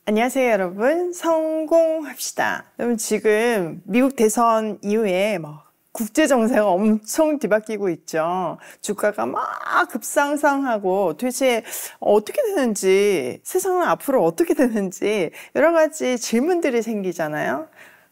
안녕하세요, 여러분. 성공합시다. 여러분, 지금 미국 대선 이후에 국제 정세가 엄청 뒤바뀌고 있죠. 주가가 막 급상승하고 도대체 어떻게 되는지, 세상은 앞으로 어떻게 되는지 여러 가지 질문들이 생기잖아요.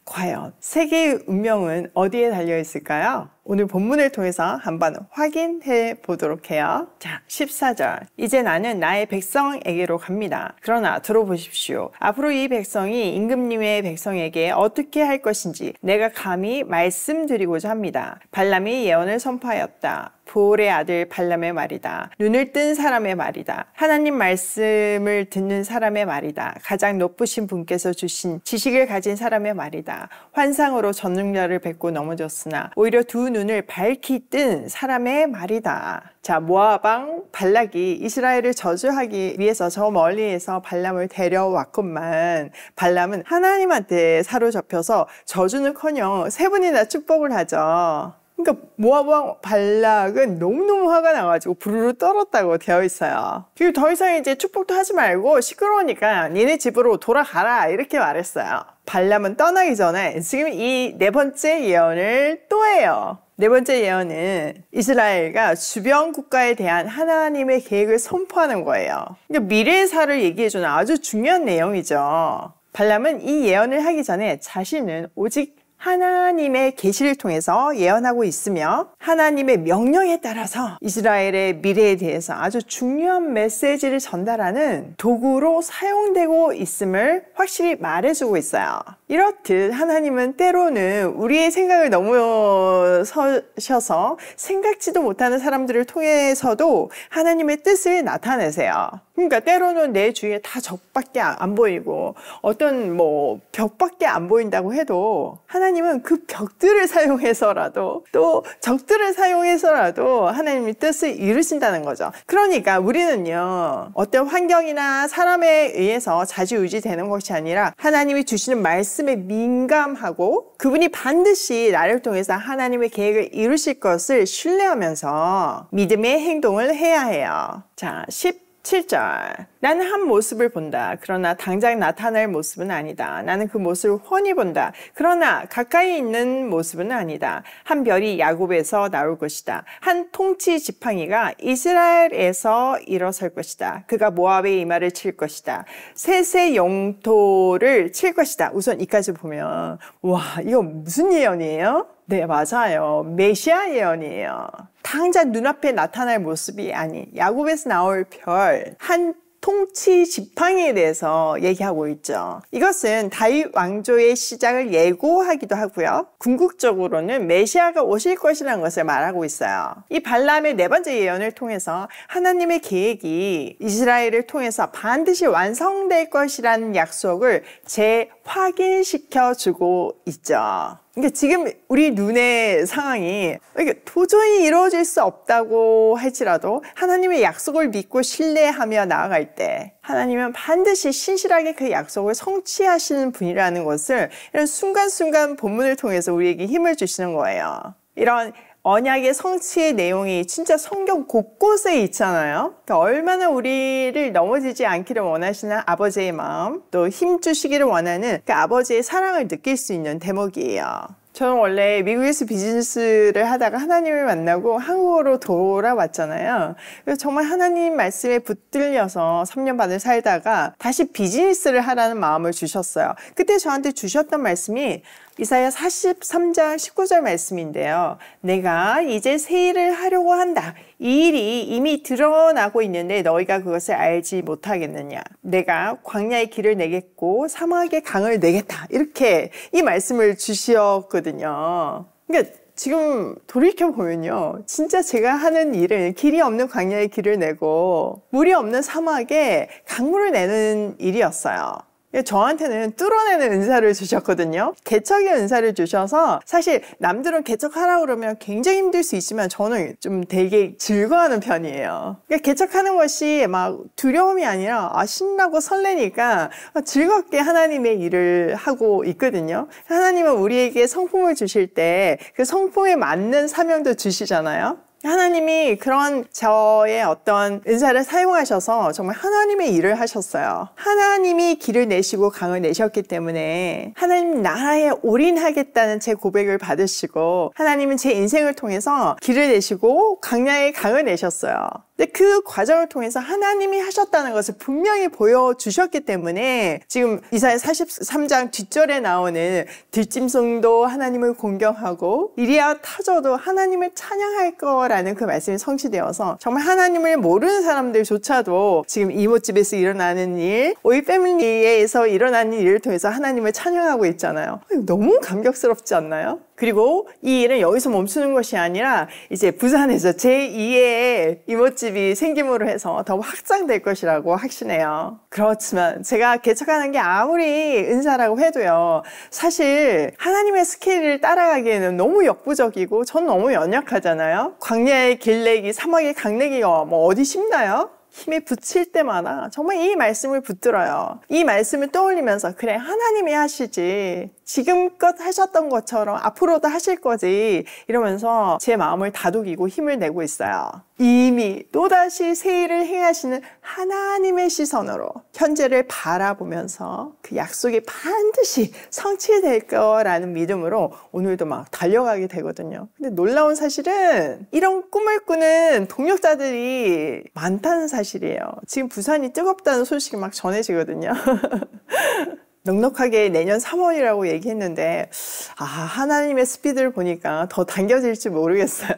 과연 세계의 운명은 어디에 달려 있을까요? 오늘 본문을 통해서 한번 확인해 보도록 해요. 자, 14절. 이제 나는 나의 백성에게로 갑니다. 그러나 들어보십시오. 앞으로 이 백성이 임금님의 백성에게 어떻게 할 것인지 내가 감히 말씀드리고자 합니다. 발람이 예언을 선포하였다. 보올의 아들 발람의 말이다. 눈을 뜬 사람의 말이다. 하나님 말씀을 듣는 사람의 말이다. 가장 높으신 분께서 주신 지식을 가진 사람의 말이다. 환상으로 전능자를 뵙고 넘어졌으나 오히려 두 눈을 밝히 뜬 사람의 말이다. 자, 모압 왕 발락이 이스라엘을 저주하기 위해서 저 멀리에서 발람을 데려왔건만 발람은 하나님한테 사로잡혀서 저주는커녕 3번이나 축복을 하죠. 그러니까 모압 왕 발락은 너무너무 화가 나가지고 부르르 떨었다고 되어 있어요. 그리고 더 이상 이제 축복도 하지 말고 시끄러우니까 니네 집으로 돌아가라 이렇게 말했어요. 발람은 떠나기 전에 지금 이 4번째 예언을 또 해요. 4번째 예언은 이스라엘과 주변 국가에 대한 하나님의 계획을 선포하는 거예요. 그러니까 미래사를 얘기해주는 아주 중요한 내용이죠. 발람은 이 예언을 하기 전에 자신은 오직 하나님의 계시를 통해서 예언하고 있으며 하나님의 명령에 따라서 이스라엘의 미래에 대해서 아주 중요한 메시지를 전달하는 도구로 사용되고 있음을 확실히 말해주고 있어요. 이렇듯 하나님은 때로는 우리의 생각을 넘어서셔서 생각지도 못하는 사람들을 통해서도 하나님의 뜻을 나타내세요. 그러니까 때로는 내 주위에 다 적밖에 안 보이고 어떤 벽밖에 안 보인다고 해도 하나님은 그 벽들을 사용해서라도 또 적들을 사용해서라도 하나님의 뜻을 이루신다는 거죠. 그러니까 우리는요, 어떤 환경이나 사람에 의해서 좌지우지 되는 것이 아니라 하나님이 주시는 말씀에 민감하고 그분이 반드시 나를 통해서 하나님의 계획을 이루실 것을 신뢰하면서 믿음의 행동을 해야 해요. 자, 17절. 나는 한 모습을 본다. 그러나 당장 나타날 모습은 아니다. 나는 그 모습을 훤히 본다. 그러나 가까이 있는 모습은 아니다. 한 별이 야곱에서 나올 것이다. 한 통치 지팡이가 이스라엘에서 일어설 것이다. 그가 모압의 이마를 칠 것이다. 셋의 영토를 칠 것이다. 우선 이까지 보면 와, 이거 무슨 예언이에요? 네, 맞아요. 메시아 예언이에요. 당장 눈앞에 나타날 모습이 아닌 야곱에서 나올 별, 한 통치 지팡이에 대해서 얘기하고 있죠. 이것은 다윗 왕조의 시작을 예고하기도 하고요. 궁극적으로는 메시아가 오실 것이라는 것을 말하고 있어요. 이 발람의 4번째 예언을 통해서 하나님의 계획이 이스라엘을 통해서 반드시 완성될 것이라는 약속을 재확인시켜주고 있죠. 그러니까 지금 우리 눈의 상황이 도저히 이루어질 수 없다고 할지라도 하나님의 약속을 믿고 신뢰하며 나아갈 때 하나님은 반드시 신실하게 그 약속을 성취하시는 분이라는 것을 이런 순간순간 본문을 통해서 우리에게 힘을 주시는 거예요. 이런 언약의 성취의 내용이 진짜 성경 곳곳에 있잖아요. 그러니까 얼마나 우리를 넘어지지 않기를 원하시는 아버지의 마음, 또 힘 주시기를 원하는 그 아버지의 사랑을 느낄 수 있는 대목이에요. 저는 원래 미국에서 비즈니스를 하다가 하나님을 만나고 한국으로 돌아왔잖아요. 그래서 정말 하나님 말씀에 붙들려서 3년 반을 살다가 다시 비즈니스를 하라는 마음을 주셨어요. 그때 저한테 주셨던 말씀이 이사야 43장 19절 말씀인데요. 내가 이제 새 일을 하려고 한다. 이 일이 이미 드러나고 있는데 너희가 그것을 알지 못하겠느냐. 내가 광야의 길을 내겠고 사막의 강을 내겠다. 이렇게 이 말씀을 주셨거든요. 그러니까 지금 돌이켜보면요. 진짜 제가 하는 일은 길이 없는 광야의 길을 내고 물이 없는 사막에 강물을 내는 일이었어요. 저한테는 뚫어내는 은사를 주셨거든요. 개척의 은사를 주셔서 사실 남들은 개척하라고 그러면 굉장히 힘들 수 있지만 저는 좀 되게 즐거워하는 편이에요. 그러니까 개척하는 것이 막 두려움이 아니라 신나고 설레니까 즐겁게 하나님의 일을 하고 있거든요. 하나님은 우리에게 성품을 주실 때 그 성품에 맞는 사명도 주시잖아요. 하나님이 그런 저의 어떤 은사를 사용하셔서 정말 하나님의 일을 하셨어요. 하나님이 길을 내시고 강을 내셨기 때문에 하나님 나라에 올인하겠다는 제 고백을 받으시고 하나님은 제 인생을 통해서 길을 내시고 광야에 강을 내셨어요. 근데 그 과정을 통해서 하나님이 하셨다는 것을 분명히 보여주셨기 때문에 지금 이사야 43장 뒷절에 나오는 들짐승도 하나님을 공경하고 이리야 타저도 하나님을 찬양할 거라는 그 말씀이 성취되어서 정말 하나님을 모르는 사람들조차도 지금 이모집에서 일어나는 일, 오이 패밀리에서 일어나는 일을 통해서 하나님을 찬양하고 있잖아요. 너무 감격스럽지 않나요? 그리고 이 일은 여기서 멈추는 것이 아니라 이제 부산에서 제2의 이모집이 생김으로 해서 더 확장될 것이라고 확신해요. 그렇지만 제가 개척하는 게 아무리 은사라고 해도요, 사실 하나님의 스케일을 따라가기에는 너무 역부족이고 전 너무 연약하잖아요. 광야의 길내기, 사막의 강내기가 뭐 어디 쉽나요? 힘이 붙일 때마다 정말 이 말씀을 붙들어요. 이 말씀을 떠올리면서 그래, 하나님이 하시지, 지금껏 하셨던 것처럼 앞으로도 하실 거지, 이러면서 제 마음을 다독이고 힘을 내고 있어요. 이미 또다시 새 일을 행하시는 하나님의 시선으로 현재를 바라보면서 그 약속이 반드시 성취될 거라는 믿음으로 오늘도 막 달려가게 되거든요. 근데 놀라운 사실은 이런 꿈을 꾸는 동력자들이 많다는 사실이에요. 지금 부산이 뜨겁다는 소식이 막 전해지거든요. 넉넉하게 내년 3월이라고 얘기했는데 하나님의 스피드를 보니까 더 당겨질지 모르겠어요.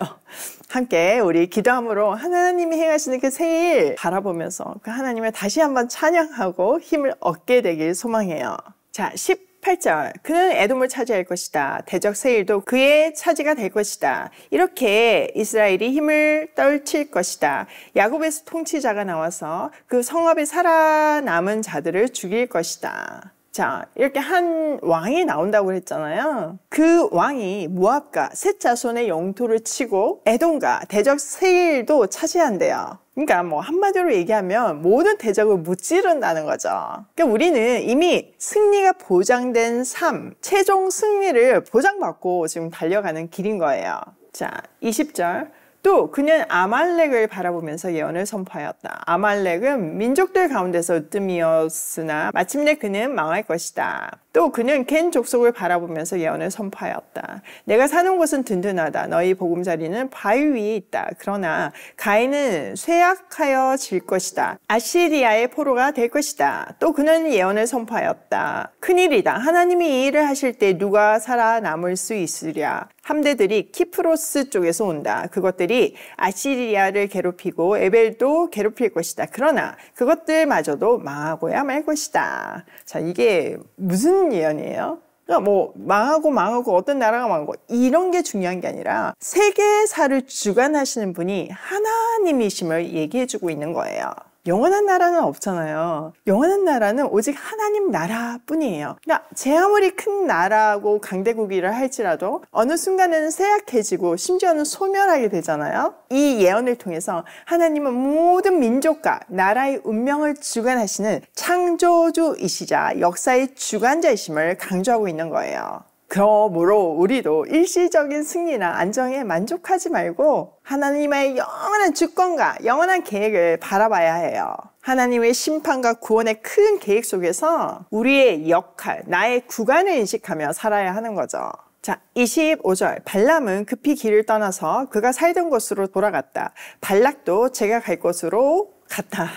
함께 우리 기도함으로 하나님이 행하시는 그 새 일 바라보면서 그 하나님을 다시 한번 찬양하고 힘을 얻게 되길 소망해요. 자, 18절, 그는 에돔을 차지할 것이다. 대적 세일도 그의 차지가 될 것이다. 이렇게 이스라엘이 힘을 떨칠 것이다. 야곱에서 통치자가 나와서 그 성읍에 살아남은 자들을 죽일 것이다. 자, 이렇게 한 왕이 나온다고 했잖아요. 그 왕이 모압과 셋 자손의 영토를 치고 에돔과 대적 세일도 차지한대요. 그러니까 뭐 한마디로 얘기하면 모든 대적을 무찌른다는 거죠. 그러니까 우리는 이미 승리가 보장된 삶, 최종 승리를 보장받고 지금 달려가는 길인 거예요. 자, 20절. 또 그는 아말렉을 바라보면서 예언을 선포하였다. 아말렉은 민족들 가운데서 으뜸이었으나 마침내 그는 망할 것이다. 또 그는 겐 족속을 바라보면서 예언을 선포하였다. 내가 사는 곳은 든든하다. 너희 보금자리는 바위 위에 있다. 그러나 가인은 쇠약하여 질 것이다. 아시리아의 포로가 될 것이다. 또 그는 예언을 선포하였다. 큰일이다. 하나님이 이 일을 하실 때 누가 살아남을 수 있으랴. 함대들이 키프로스 쪽에서 온다. 그것들이 아시리아를 괴롭히고 에벨도 괴롭힐 것이다. 그러나 그것들마저도 망하고야 말 것이다. 자, 이게 무슨 예언이에요? 그러니까 뭐 망하고 어떤 나라가 망하고 이런 게 중요한 게 아니라 세계사를 주관하시는 분이 하나님이심을 얘기해주고 있는 거예요. 영원한 나라는 없잖아요. 영원한 나라는 오직 하나님 나라뿐이에요. 그러니까 제 아무리 큰 나라고 강대국이라 할지라도 어느 순간에는 쇠약해지고 심지어는 소멸하게 되잖아요. 이 예언을 통해서 하나님은 모든 민족과 나라의 운명을 주관하시는 창조주이시자 역사의 주관자이심을 강조하고 있는 거예요. 그러므로 우리도 일시적인 승리나 안정에 만족하지 말고 하나님의 영원한 주권과 영원한 계획을 바라봐야 해요. 하나님의 심판과 구원의 큰 계획 속에서 우리의 역할, 나의 구간을 인식하며 살아야 하는 거죠. 자, 25절. 발람은 급히 길을 떠나서 그가 살던 곳으로 돌아갔다. 발락도 제가 갈 곳으로 갔다.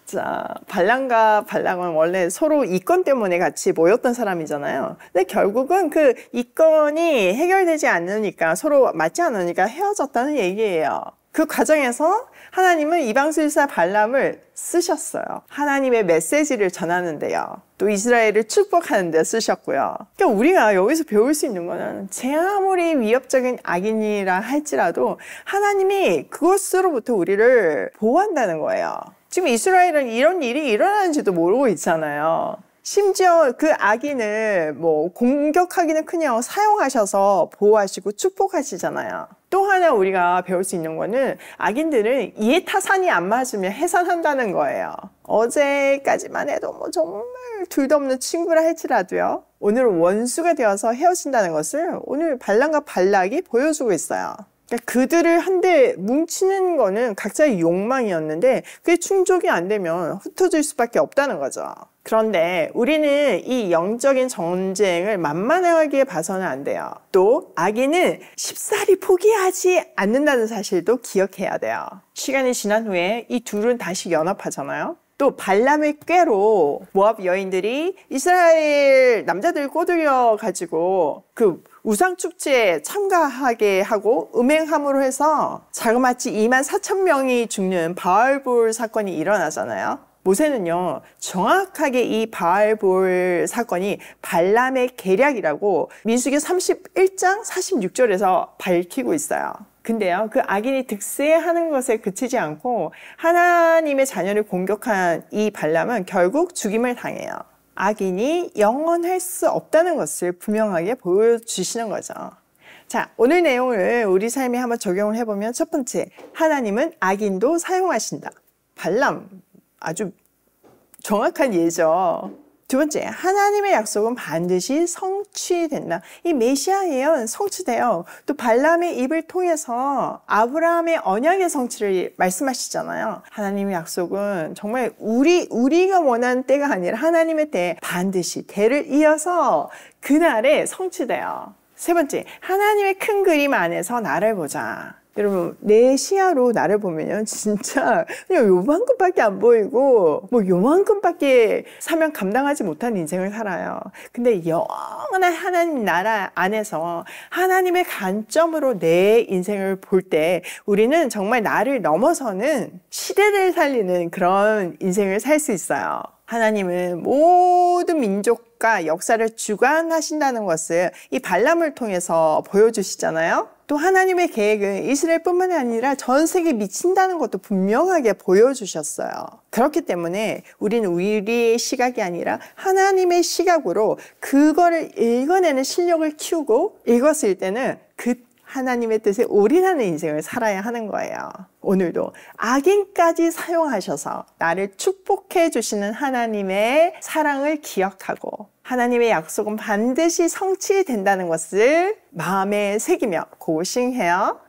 자, 발람과 발락은 원래 서로 이권 때문에 같이 모였던 사람이잖아요. 근데 결국은 그 이권이 해결되지 않으니까, 서로 맞지 않으니까 헤어졌다는 얘기예요. 그 과정에서 하나님은 이방술사 발람을 쓰셨어요. 하나님의 메시지를 전하는데요. 또 이스라엘을 축복하는 데 쓰셨고요. 그러니까 우리가 여기서 배울 수 있는 거는 제 아무리 위협적인 악인이라 할지라도 하나님이 그것으로부터 우리를 보호한다는 거예요. 지금 이스라엘은 이런 일이 일어나는지도 모르고 있잖아요. 심지어 그 악인을 뭐 공격하기는커녕 사용하셔서 보호하시고 축복하시잖아요. 또 하나 우리가 배울 수 있는 거는 악인들은 이해타산이 안 맞으면 해산한다는 거예요. 어제까지만 해도 뭐 정말 둘도 없는 친구라 할지라도요, 오늘은 원수가 되어서 헤어진다는 것을 오늘 발람과 발락이 보여주고 있어요. 그러니까 그들을 한데 뭉치는 거는 각자의 욕망이었는데 그게 충족이 안 되면 흩어질 수밖에 없다는 거죠. 그런데 우리는 이 영적인 전쟁을 만만하게 봐서는 안 돼요. 또 악인은 쉽사리 포기하지 않는다는 사실도 기억해야 돼요. 시간이 지난 후에 이 둘은 다시 연합하잖아요. 또 발람의 꾀로 모압 여인들이 이스라엘 남자들 꼬들겨 가지고 그 우상 축제에 참가하게 하고 음행함으로 해서 자그마치 24,000명이 죽는 바알볼 사건이 일어나잖아요. 모세는요, 정확하게 이 바알볼 사건이 발람의 계략이라고 민수기 31장 46절에서 밝히고 있어요. 근데요, 그 악인이 득세하는 것에 그치지 않고 하나님의 자녀를 공격한 이 발람은 결국 죽임을 당해요. 악인이 영원할 수 없다는 것을 분명하게 보여주시는 거죠. 자, 오늘 내용을 우리 삶에 한번 적용을 해보면 첫 번째, 하나님은 악인도 사용하신다. 발람, 아주 정확한 예죠. 두 번째, 하나님의 약속은 반드시 성취된다. 이 메시아 예언 성취돼요. 또 발람의 입을 통해서 아브라함의 언약의 성취를 말씀하시잖아요. 하나님의 약속은 정말 우리가 원하는 때가 아니라 하나님의 때에 반드시 대를 이어서 그날에 성취돼요. 세 번째, 하나님의 큰 그림 안에서 나를 보자. 여러분, 내 시야로 나를 보면요, 진짜 그냥 요만큼밖에 안 보이고 뭐 요만큼밖에 사명 감당하지 못한 인생을 살아요. 근데 영원한 하나님 나라 안에서 하나님의 관점으로 내 인생을 볼 때 우리는 정말 나를 넘어서는 시대를 살리는 그런 인생을 살 수 있어요. 하나님은 모든 민족과 역사를 주관하신다는 것을 이 발람을 통해서 보여주시잖아요. 또 하나님의 계획은 이스라엘뿐만 아니라 전 세계에 미친다는 것도 분명하게 보여주셨어요. 그렇기 때문에 우리는 우리의 시각이 아니라 하나님의 시각으로 그거를 읽어내는 실력을 키우고 읽었을 때는 그 하나님의 뜻에 올인하는 인생을 살아야 하는 거예요. 오늘도 악인까지 사용하셔서 나를 축복해 주시는 하나님의 사랑을 기억하고 하나님의 약속은 반드시 성취된다는 것을 마음에 새기며 고싱해요.